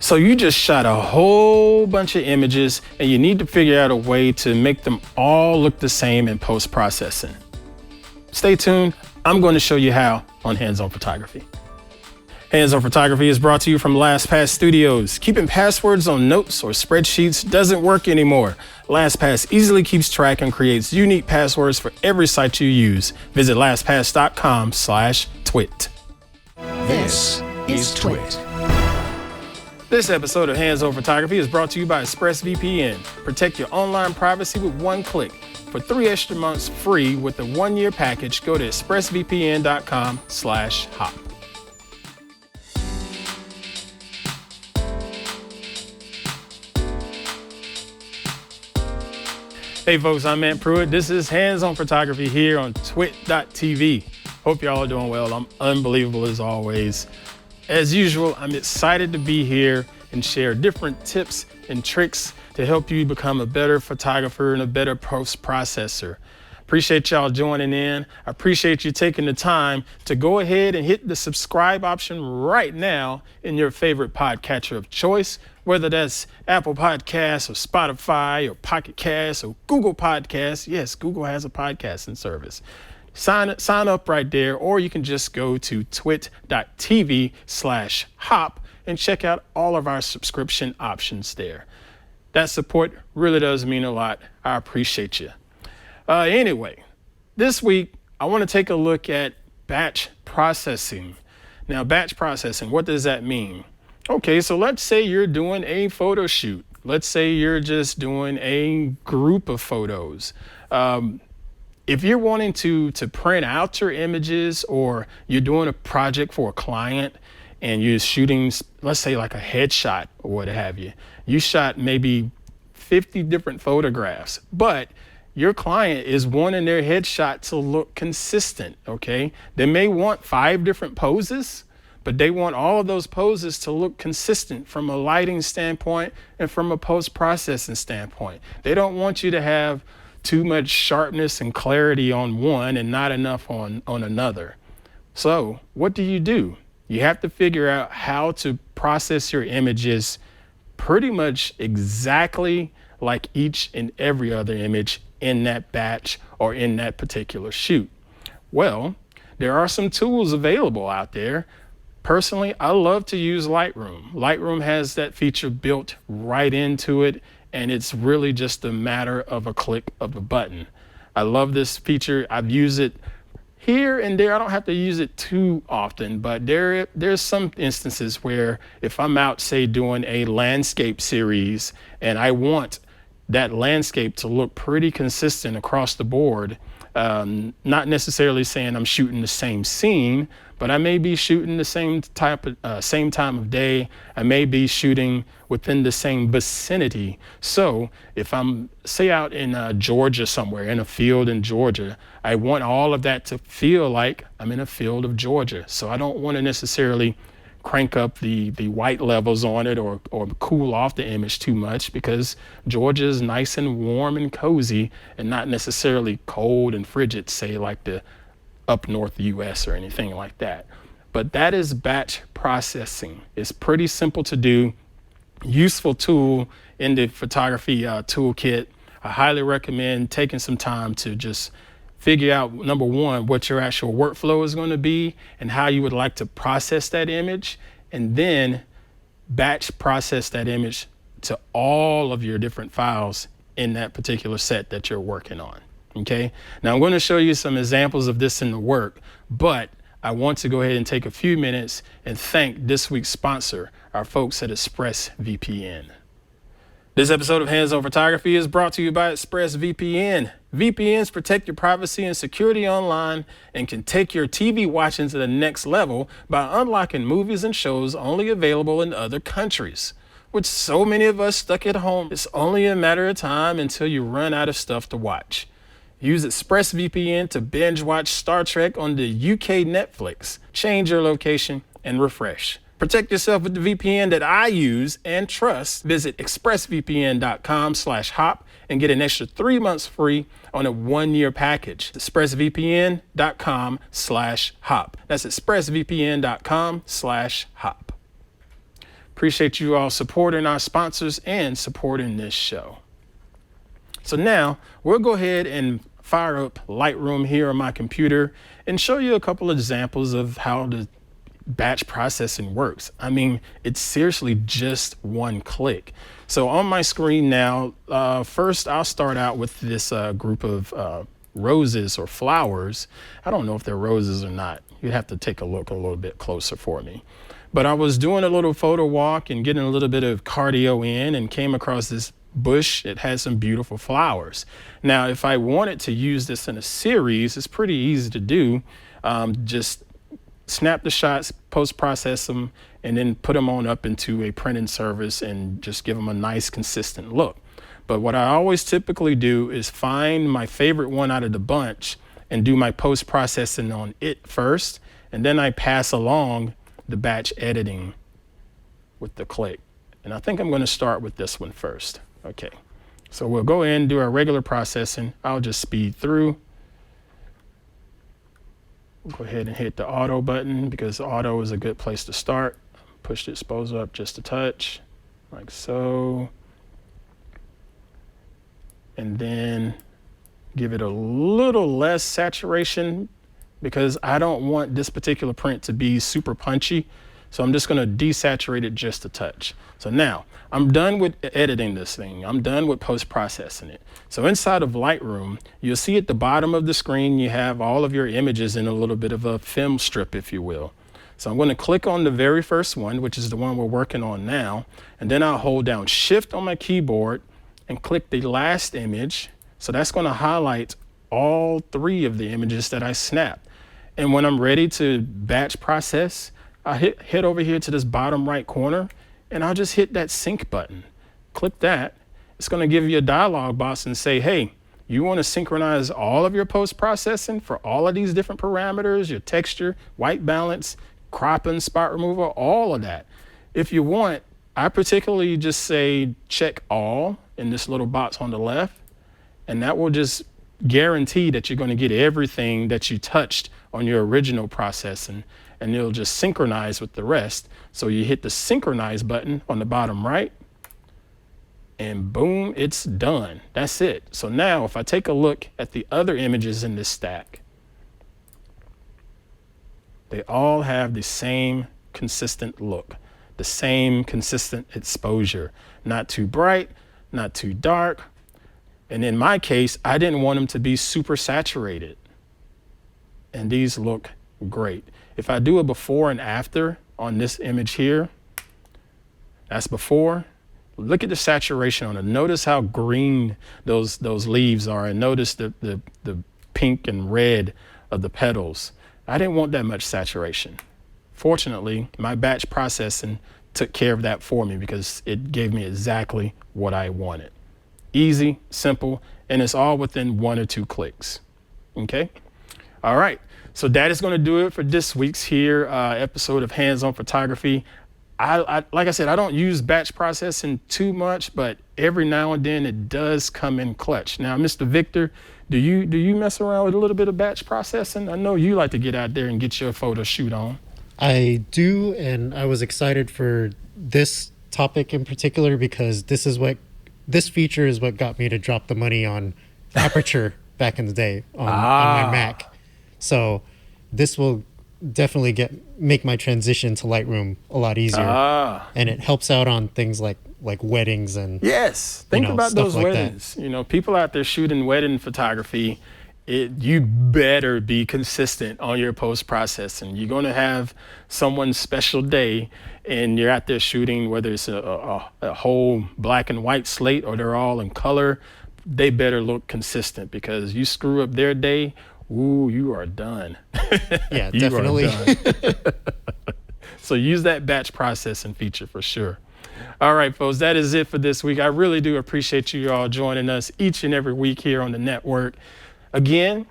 So you just shot a whole bunch of images and you need to figure out a way to make them all look the same in post-processing. Stay tuned. I'm going to show you how on Hands-On Photography. Hands-On Photography is brought to you from LastPass Studios. Keeping passwords on notes or spreadsheets doesn't work anymore. LastPass easily keeps track and creates unique passwords for every site you use. Visit lastpass.com/twit. This is TWiT. This episode of Hands-On Photography is brought to you by ExpressVPN. Protect your online privacy with one click. For 3 extra months free with the 1-year package, go to expressvpn.com/hop. Hey folks, I'm Pruitt. This is Hands-On Photography here on TWiT.tv. Hope y'all are doing well. I'm unbelievable as always. As usual, I'm excited to be here and share different tips and tricks to help you become a better photographer and a better post-processor. Appreciate y'all joining in. I appreciate you taking the time to go ahead and hit the subscribe option right now in your favorite podcatcher of choice, whether that's Apple Podcasts or Spotify or Pocket Casts or Google Podcasts. Yes, Google has a podcasting service. Sign up right there, or you can just go to twit.tv/hop and check out all of our subscription options there. That support really does mean a lot. I appreciate you. Anyway, this week, I want to take a look at batch processing. Now, batch processing, what does that mean? Okay, so let's say you're doing a photo shoot. Let's say you're just doing a group of photos. If you're wanting to print out your images, or you're doing a project for a client and you're shooting, let's say like a headshot or what have you, you shot maybe 50 different photographs, but your client is wanting their headshot to look consistent, okay? They may want 5 different poses, but they want all of those poses to look consistent from a lighting standpoint and from a post-processing standpoint. They don't want you to have too much sharpness and clarity on one and not enough on another. So what do? You have to figure out how to process your images pretty much exactly like each and every other image in that batch or in that particular shoot. Well, there are some tools available out there. Personally, I love to use Lightroom. Lightroom has that feature built right into it, and it's really just a matter of a click of a button. I love this feature. I've used it here and there. I don't have to use it too often, but there's some instances where if I'm out, say, doing a landscape series and I want that landscape to look pretty consistent across the board, not necessarily saying I'm shooting the same scene, but I may be shooting the same time of day. I may be shooting within the same vicinity. So if I'm, say, out in Georgia somewhere, in a field in Georgia, I want all of that to feel like I'm in a field of Georgia. So I don't want to necessarily crank up the white levels on it or cool off the image too much, because Georgia is nice and warm and cozy and not necessarily cold and frigid, say like the up north US or anything like that. But that is batch processing. It's pretty simple to do, useful tool in the photography toolkit. I highly recommend taking some time to just figure out, number one, what your actual workflow is going to be and how you would like to process that image, and then batch process that image to all of your different files in that particular set that you're working on. Okay, now I'm going to show you some examples of this in the work, but I want to go ahead and take a few minutes and thank this week's sponsor, our folks at ExpressVPN. This episode of Hands-On Photography is brought to you by ExpressVPN. VPNs protect your privacy and security online and can take your TV watching to the next level by unlocking movies and shows only available in other countries. With so many of us stuck at home, it's only a matter of time until you run out of stuff to watch. Use ExpressVPN to binge watch Star Trek on the UK Netflix, change your location, and refresh. Protect yourself with the VPN that I use and trust. Visit expressvpn.com/hop and get an extra 3 months free on a 1-year package. expressvpn.com/hop. That's expressvpn.com/hop. Appreciate you all supporting our sponsors and supporting this show. So now we'll go ahead and fire up Lightroom here on my computer and show you a couple of examples of how the batch processing works. I mean, it's seriously just one click. So on my screen now, first I'll start out with this group of roses or flowers. I don't know if they're roses or not. You'd have to take a look a little bit closer for me. But I was doing a little photo walk and getting a little bit of cardio in and came across this bush. It had some beautiful flowers. Now, if I wanted to use this in a series, it's pretty easy to do. Just snap the shots, post-process them, and then put them on up into a printing service and just give them a nice, consistent look. But what I always typically do is find my favorite one out of the bunch and do my post-processing on it first, and then I pass along the batch editing with the click. And I think I'm going to start with this one first. Okay, so we'll go in and do our regular processing. I'll just speed through. Go ahead and hit the auto button because auto is a good place to start. Push the exposure up just a touch, like so. And then give it a little less saturation because I don't want this particular print to be super punchy. So I'm just going to desaturate it just a touch. So now I'm done with editing this thing. I'm done with post-processing it. So inside of Lightroom, you'll see at the bottom of the screen, you have all of your images in a little bit of a film strip, if you will. So I'm going to click on the very first one, which is the one we're working on now. And then I'll hold down Shift on my keyboard and click the last image. So that's going to highlight all three of the images that I snapped. And when I'm ready to batch process, I hit over here to this bottom right corner and I'll just hit that sync button. Click that. It's going to give you a dialog box and say, hey, you want to synchronize all of your post-processing for all of these different parameters, your texture, white balance, cropping, spot removal, all of that. If you want, I particularly just say check all in this little box on the left, and that will just guarantee that you're going to get everything that you touched on your original processing, and it'll just synchronize with the rest. So you hit the synchronize button on the bottom right, and boom, it's done. That's it. So now if I take a look at the other images in this stack, they all have the same consistent look, the same consistent exposure, not too bright, not too dark. And in my case, I didn't want them to be super saturated. And these look great. If I do a before and after on this image here, that's before. Look at the saturation on it. Notice how green those leaves are, and notice the pink and red of the petals. I didn't want that much saturation. Fortunately, my batch processing took care of that for me because it gave me exactly what I wanted. Easy, simple, and it's all within 1 or 2 clicks. Okay? All right. So that is going to do it for this week's episode of Hands-On Photography. I like I said, I don't use batch processing too much, but every now and then it does come in clutch. Now, Mr. Victor, do you mess around with a little bit of batch processing? I know you like to get out there and get your photo shoot on. I do, and I was excited for this topic in particular because this feature is what got me to drop the money on Aperture back in the day on my Mac. So this will definitely make my transition to Lightroom a lot easier. And it helps out on things like weddings and think about those like weddings. That. You know, people out there shooting wedding photography, you better be consistent on your post-processing. You're going to have someone's special day and you're out there shooting, whether it's a whole black and white slate or they're all in color, they better look consistent because you screw up their day, ooh, you are done. Yeah, definitely. So use that batch processing feature for sure. All right, folks, that is it for this week. I really do appreciate you all joining us each and every week here on the network. Again,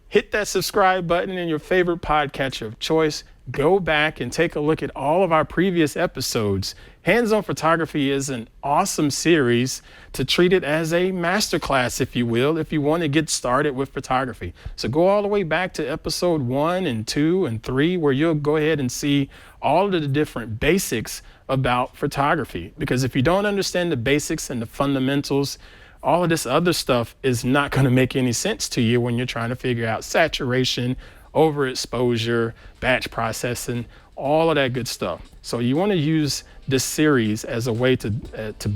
hit that subscribe button in your favorite podcatcher of choice. Go back and take a look at all of our previous episodes. Hands-On Photography is an awesome series to treat it as a masterclass, if you will, if you want to get started with photography. So go all the way back to episode 1 and 2 and 3, where you'll go ahead and see all of the different basics about photography, because if you don't understand the basics and the fundamentals, all of this other stuff is not going to make any sense to you when you're trying to figure out saturation, overexposure, batch processing, all of that good stuff. So you want to use this series as a way to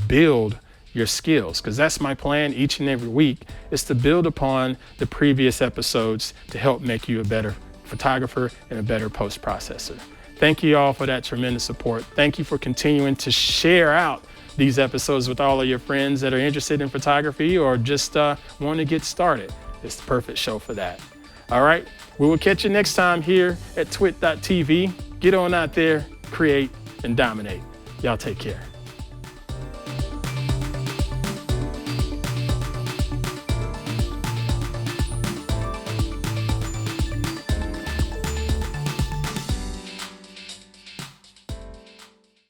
build your skills, because that's my plan each and every week, is to build upon the previous episodes to help make you a better photographer and a better post processor. Thank you all for that tremendous support. Thank you for continuing to share out these episodes with all of your friends that are interested in photography or just want to get started. It's the perfect show for that. All right, we will catch you next time here at TWiT.tv. Get on out there, create, and dominate. Y'all take care.